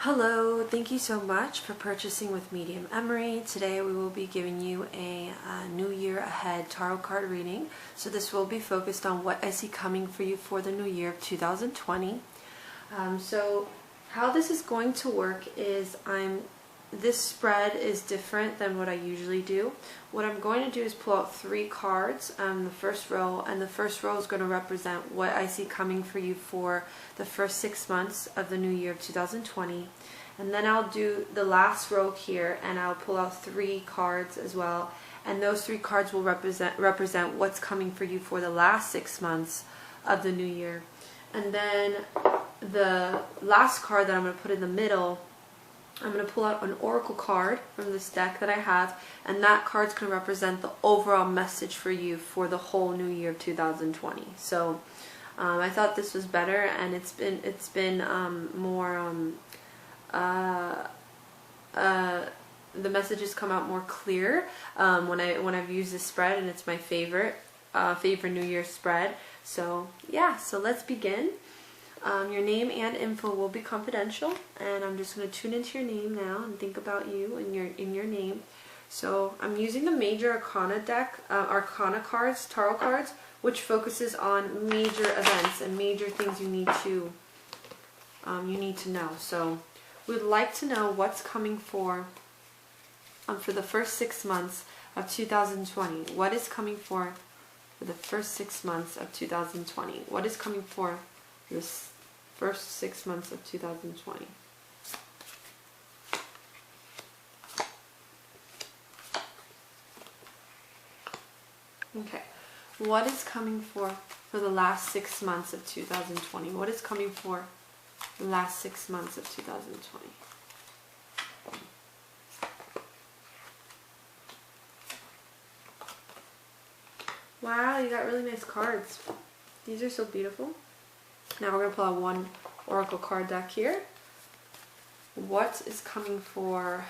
Hello, thank you so much for purchasing with Medium Emary. Today we will be giving you a New Year Ahead tarot card reading. So this will be focused on what I see coming for you for the new year of 2020. So how this is going to work is this spread is different than what I usually do. What I'm going to do is pull out 3 cards on the first row, and the first row is going to represent what I see coming for you for the first 6 months of the new year of 2020. And then I'll do the last row here, and I'll pull out 3 cards as well, and those 3 cards will represent what's coming for you for the last 6 months of the new year. And then the last card that I'm going to put in the middle, I'm going to pull out an oracle card from this deck that I have, and that card's going to represent the overall message for you for the whole new year of 2020. So I thought this was better, and it's been more the messages come out more clear when I've used this spread, and it's my favorite New Year spread. So yeah, so let's begin. Your name and info will be confidential, and I'm just going to tune into your name now and think about you and your name. So I'm using the Major Arcana deck, Arcana cards, tarot cards, which focuses on major events and major things you need to know. So we'd like to know what's coming for the first 6 months of 2020. What is coming for the first 6 months of 2020? What is coming for this first 6 months of 2020? Okay, what is coming for the last 6 months of 2020? What is coming for the last 6 months of 2020? Wow, you got really nice cards. These are so beautiful. Now we're going to pull out one oracle card deck here. What is coming for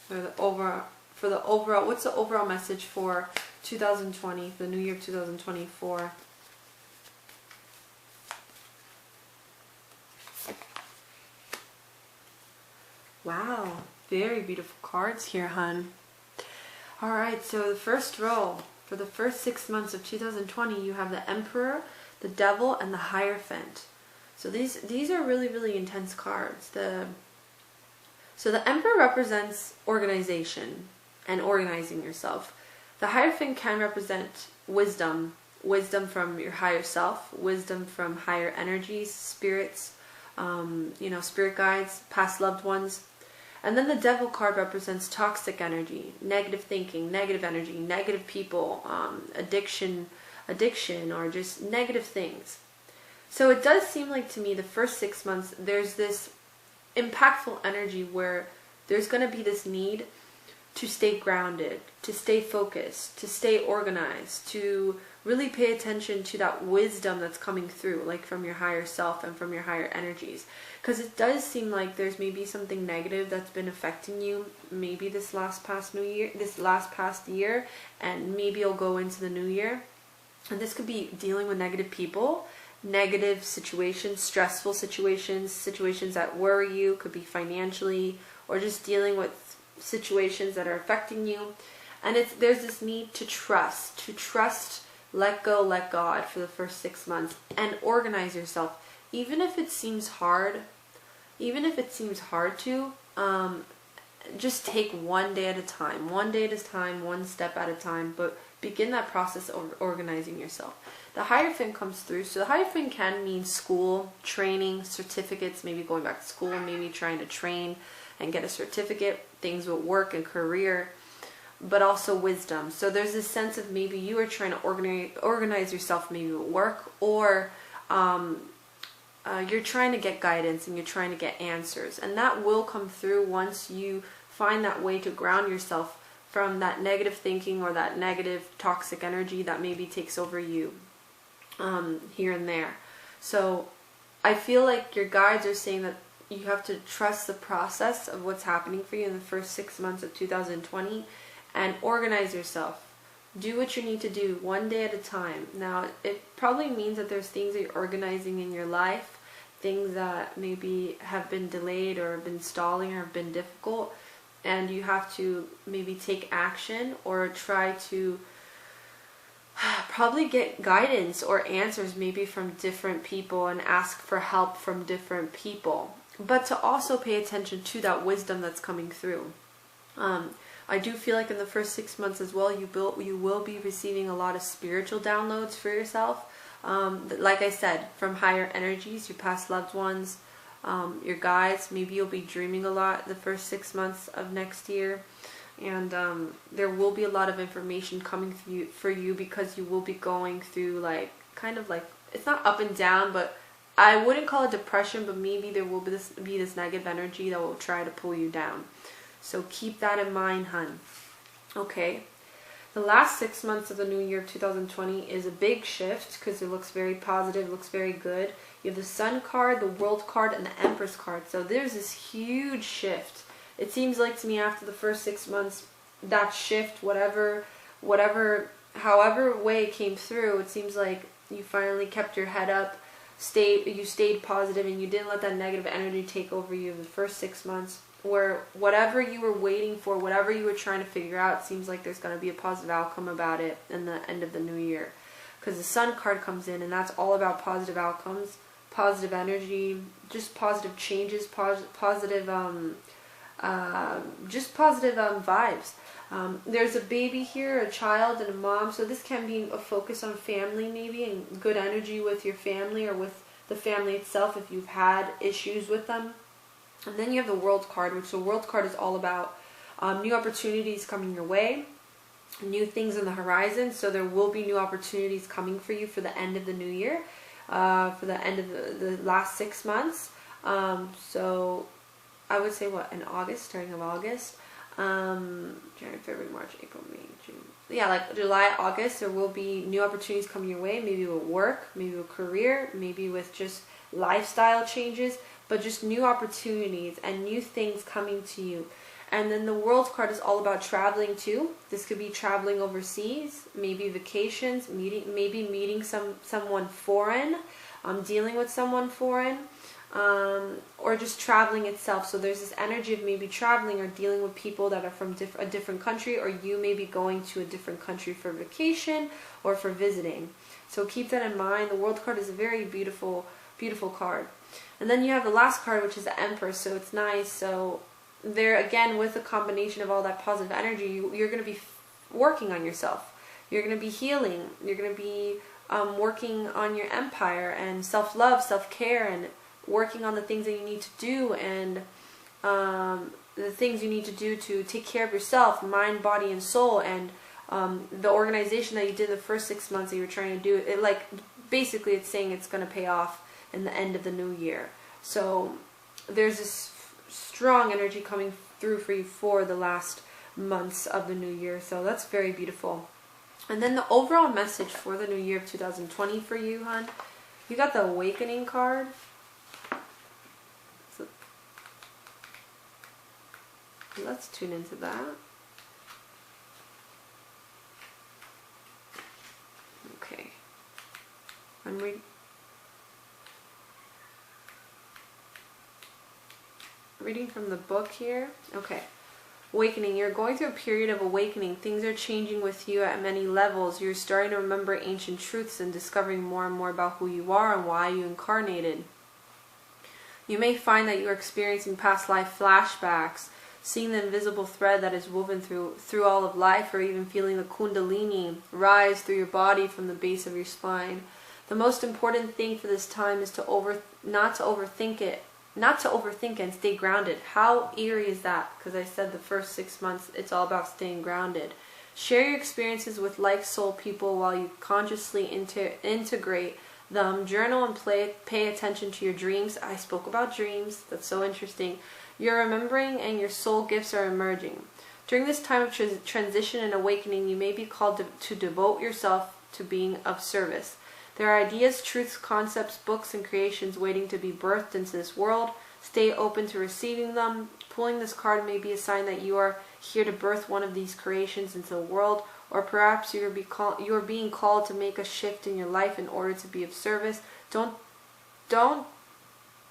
the overall, what's the overall message for 2020, the new year 2024? Wow, very beautiful cards here, hun. Alright, so the first row, for the first 6 months of 2020, you have the Emperor, the Devil, and the Hierophant. So these are really, really intense cards. So the Emperor represents organization and organizing yourself. The Hierophant can represent wisdom, wisdom from your higher self, wisdom from higher energies, spirits, spirit guides, past loved ones. And then the Devil card represents toxic energy, negative thinking, negative energy, negative people, addiction, or just negative things. So it does seem like to me the first 6 months there's this impactful energy where there's going to be this need to stay grounded, to stay focused, to stay organized, to really pay attention to that wisdom that's coming through, like from your higher self and from your higher energies. Because it does seem like there's maybe something negative that's been affecting you, maybe this last past year, and maybe you'll go into the new year. And this could be dealing with negative people, negative situations, stressful situations, situations that worry you, could be financially, or just dealing with situations that are affecting you. And there's this need to trust, let go, let God for the first 6 months, and organize yourself. Even if it seems hard to, just take one day at a time, one step at a time, but begin that process of organizing yourself. The Hierophant comes through, so the Hierophant can mean school, training, certificates, maybe going back to school, maybe trying to train and get a certificate, things with work and career, but also wisdom. So there's this sense of maybe you are trying to organize yourself, maybe at work, or you're trying to get guidance and you're trying to get answers. And that will come through once you find that way to ground yourself from that negative thinking or that negative toxic energy that maybe takes over you here and there. So I feel like your guides are saying that you have to trust the process of what's happening for you in the first 6 months of 2020 and organize yourself. Do what you need to do one day at a time. Now, it probably means that there's things that you're organizing in your life, things that maybe have been delayed or been stalling or have been difficult, and you have to maybe take action or try to probably get guidance or answers maybe from different people and ask for help from different people, but to also pay attention to that wisdom that's coming through. I do feel like in the first 6 months as well, you will be receiving a lot of spiritual downloads for yourself. Like I said, from higher energies, your past loved ones, your guides. Maybe you'll be dreaming a lot the first 6 months of next year. And there will be a lot of information coming through for you, because you will be going through like, kind of like, it's not up and down, but I wouldn't call it depression, but maybe there will be this negative energy that will try to pull you down. So keep that in mind, hun. Okay. The last 6 months of the new year of 2020 is a big shift, because it looks very positive, looks very good. You have the Sun card, the World card, and the Empress card. So there's this huge shift. It seems like to me after the first 6 months, that shift, however way it came through, it seems like you finally kept your head up, you stayed positive, and you didn't let that negative energy take over you in the first 6 months. Where whatever you were waiting for, whatever you were trying to figure out, it seems like there's going to be a positive outcome about it in the end of the new year. Because the Sun card comes in, and that's all about positive outcomes, positive energy, just positive changes, positive vibes. There's a baby here, a child, and a mom, so this can be a focus on family maybe, and good energy with your family or with the family itself if you've had issues with them. And then you have the World card, which the World card is all about new opportunities coming your way, new things on the horizon. So there will be new opportunities coming for you for the end of the new year, for the end of the last 6 months. So I would say in August, starting of August, January, February, March, April, May, June. Yeah, like July, August, there will be new opportunities coming your way, maybe with work, maybe with career, maybe with just lifestyle changes, but just new opportunities and new things coming to you. And then the World card is all about traveling too. This could be traveling overseas, maybe vacations, maybe meeting someone foreign, dealing with someone foreign, or just traveling itself. So there's this energy of maybe traveling or dealing with people that are from a different country, or you may be going to a different country for vacation or for visiting. So keep that in mind. The World card is a very beautiful, beautiful card. And then you have the last card, which is the Empress, so it's nice. So there again, with a combination of all that positive energy, you're going to be working on yourself. You're going to be healing. You're going to be working on your empire and self-love, self-care, and working on the things that you need to do, and the things you need to do to take care of yourself, mind, body, and soul. And the organization that you did the first 6 months that you were trying to do, it basically it's saying it's going to pay off in the end of the new year. So there's this strong energy coming through for you for the last months of the new year. So that's very beautiful. And then the overall message for the new year of 2020 for you, hon, you got the Awakening card. So let's tune into that. Okay. I'm reading from the book here. Okay. Awakening. You're going through a period of awakening. Things are changing with you at many levels. You're starting to remember ancient truths and discovering more and more about who you are and why you incarnated. You may find that you're experiencing past life flashbacks, seeing the invisible thread that is woven through all of life, or even feeling the Kundalini rise through your body from the base of your spine. The most important thing for this time is not to overthink it and stay grounded. How eerie is that? Because I said the first 6 months, it's all about staying grounded. Share your experiences with like soul people while you consciously integrate them. Journal and pay attention to your dreams. I spoke about dreams. That's so interesting. You're remembering and your soul gifts are emerging. During this time of transition and awakening, you may be called to devote yourself to being of service. There are ideas, truths, concepts, books, and creations waiting to be birthed into this world. Stay open to receiving them. Pulling this card may be a sign that you are here to birth one of these creations into the world, or perhaps you're being called to make a shift in your life in order to be of service. Don't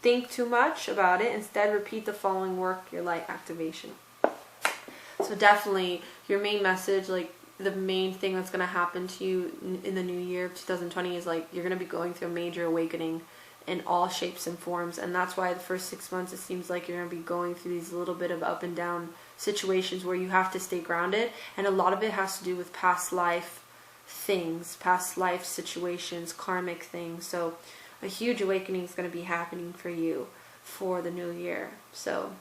think too much about it. Instead, repeat the following work your light activation. So definitely your main message, like the main thing that's going to happen to you in the new year of 2020 is like you're going to be going through a major awakening in all shapes and forms. And that's why the first 6 months it seems like you're going to be going through these little bit of up and down situations where you have to stay grounded. And a lot of it has to do with past life things, past life situations, karmic things. So a huge awakening is going to be happening for you for the new year. So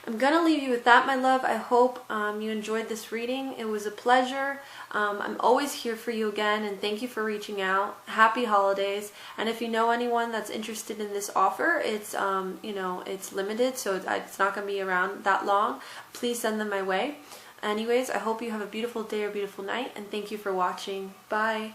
I'm going to leave you with that, my love. I hope you enjoyed this reading. It was a pleasure. I'm always here for you again, and thank you for reaching out. Happy holidays. And if you know anyone that's interested in this offer, it's it's limited, so it's not going to be around that long. Please send them my way. Anyways, I hope you have a beautiful day or beautiful night, and thank you for watching. Bye.